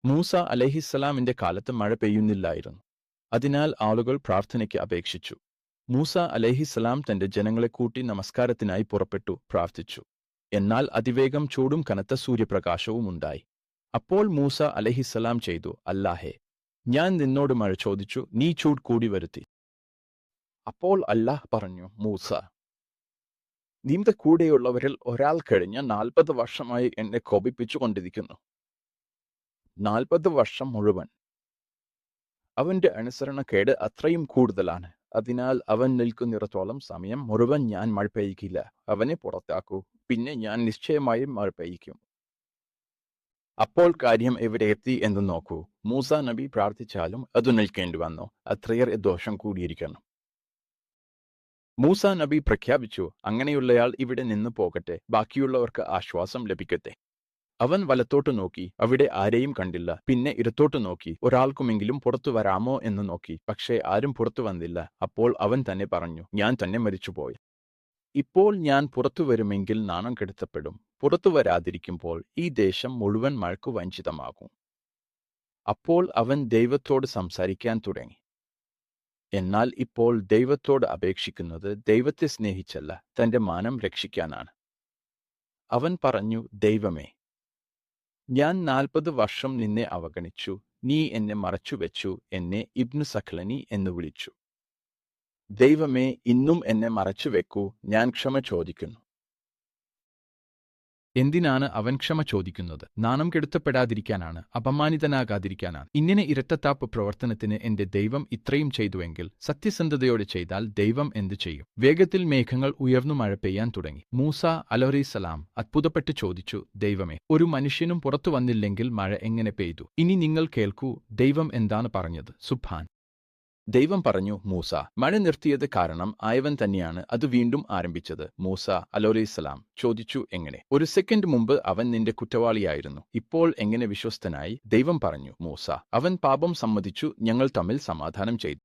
മൂസ അലൈഹിസ്സലാമിന്റെ കാലത്ത് മഴ പെയ്യുന്നില്ലായിരുന്നു. അതിനാൽ ആളുകൾ പ്രാർത്ഥനയ്ക്ക് അപേക്ഷിച്ചു. മൂസ അലൈഹിസ്സലാം തന്റെ ജനങ്ങളെ കൂട്ടി നമസ്കാരത്തിനായി പുറപ്പെട്ടു പ്രാർത്ഥിച്ചു. എന്നാൽ അതിവേഗം ചൂടും കനത്ത സൂര്യപ്രകാശവും ഉണ്ടായി. അപ്പോൾ മൂസ അലൈഹിസ്സലാം ചെയ്തു, അല്ലാഹേ, ഞാൻ നിന്നോട് മഴ ചോദിച്ചു, നീ ചൂട് കൂടി വരുത്തി. അപ്പോൾ അല്ലാഹ് പറഞ്ഞു, മൂസ, നിന്റെ കൂടെയുള്ളവരിൽ ഒരാൾ കഴിഞ്ഞ 40 വർഷമായി എന്നെ കോപിപ്പിച്ചുകൊണ്ടിരിക്കുന്നു. 40 വർഷം മുഴുവൻ അവന്റെ അനുസരണക്കേട് അത്രയും കൂടുതലാണ്. അതിനാൽ അവൻ നിൽക്കുന്നിടത്തോളം സമയം മുഴുവൻ ഞാൻ മഴ പെയ്യിക്കില്ല. അവനെ പുറത്താക്കൂ, പിന്നെ ഞാൻ നിശ്ചയമായും മഴ പെയ്യിക്കും. അപ്പോൾ കാര്യം എവിടെ എത്തി എന്ന് നോക്കൂ. മൂസ നബി പ്രാർത്ഥിച്ചാലും അത് നിൽക്കേണ്ടി വന്നു. അത്രയേറെ ദോഷം കൂടിയിരിക്കുന്നു. മൂസ നബി പ്രഖ്യാപിച്ചു, അങ്ങനെയുള്ളയാൾ ഇവിടെ നിന്ന് പോകട്ടെ, ബാക്കിയുള്ളവർക്ക് ആശ്വാസം ലഭിക്കട്ടെ. അവൻ വലത്തോട്ട് നോക്കി, അവിടെ ആരെയും കണ്ടില്ല. പിന്നെ ഇടത്തോട്ട് നോക്കി, ഒരാൾക്കുമെങ്കിലും പുറത്തു വരാമോ എന്ന് നോക്കി. പക്ഷേ ആരും പുറത്തു വന്നില്ല. അപ്പോൾ അവൻ തന്നെ പറഞ്ഞു, ഞാൻ തന്നെ മരിച്ചുപോയി. ഇപ്പോൾ ഞാൻ പുറത്തു വരുമെങ്കിൽ നാണം കെടുത്തപ്പെടും. പുറത്തു വരാതിരിക്കുമ്പോൾ ഈ ദേശം മുഴുവൻ മഴയ്ക്കു വഞ്ചിതമാകും. അപ്പോൾ അവൻ ദൈവത്തോട് സംസാരിക്കാൻ തുടങ്ങി. എന്നാൽ ഇപ്പോൾ ദൈവത്തോട് അപേക്ഷിക്കുന്നത് ദൈവത്തെ സ്നേഹിച്ചല്ല, തന്റെ മാനം രക്ഷിക്കാനാണ്. അവൻ പറഞ്ഞു, ദൈവമേ, ഞാൻ 40 വർഷം നിന്നെ അവഗണിച്ചു. നീ എന്നെ മറച്ചുവെച്ചു. എന്നെ ഇബ്നു സഖ്ലനി എന്ന് വിളിച്ചു. ദൈവമേ, ഇന്നും എന്നെ മറച്ചുവെക്കൂ. ഞാൻ ക്ഷമ ചോദിക്കുന്നു. എന്തിനാണ് അവൻ ക്ഷമ ചോദിക്കുന്നത്? നാണം കെടുത്തപ്പെടാതിരിക്കാനാണ്, അപമാനിതനാകാതിരിക്കാനാണ്. ഇങ്ങനെ ഇരട്ടത്താപ്പ് പ്രവർത്തനത്തിന് എന്റെ ദൈവം ഇത്രയും ചെയ്തുവെങ്കിൽ സത്യസന്ധതയോടെ ചെയ്താൽ ദൈവം എന്തു ചെയ്യും? വേഗത്തിൽ മേഘങ്ങൾ ഉയർന്നു മഴ പെയ്യാൻ തുടങ്ങി. മൂസ അലൈഹിസ്സലാം അത്ഭുതപ്പെട്ട് ചോദിച്ചു, ദൈവമേ, ഒരു മനുഷ്യനും പുറത്തു വന്നില്ലെങ്കിൽ മഴ എങ്ങനെ പെയ്തു? ഇനി നിങ്ങൾ കേൾക്കൂ, ദൈവം എന്താണ് പറഞ്ഞത്. സുബ്ഹാൻ. ദൈവം പറഞ്ഞു, മൂസ, മഴ നിർത്തിയത് കാരണം ആയവൻ തന്നെയാണ് അത് വീണ്ടും ആരംഭിച്ചത്. മൂസ അലൈഹിസ്സലാം ചോദിച്ചു, എങ്ങനെ? ഒരു സെക്കൻഡ് മുമ്പ് അവൻ നിന്റെ കുറ്റവാളിയായിരുന്നു. ഇപ്പോൾ എങ്ങനെ വിശ്വസ്തനായി? ദൈവം പറഞ്ഞു, മൂസ, അവൻ പാപം സമ്മതിച്ചു, ഞങ്ങൾ തമ്മിൽ സമാധാനം ചെയ്തു.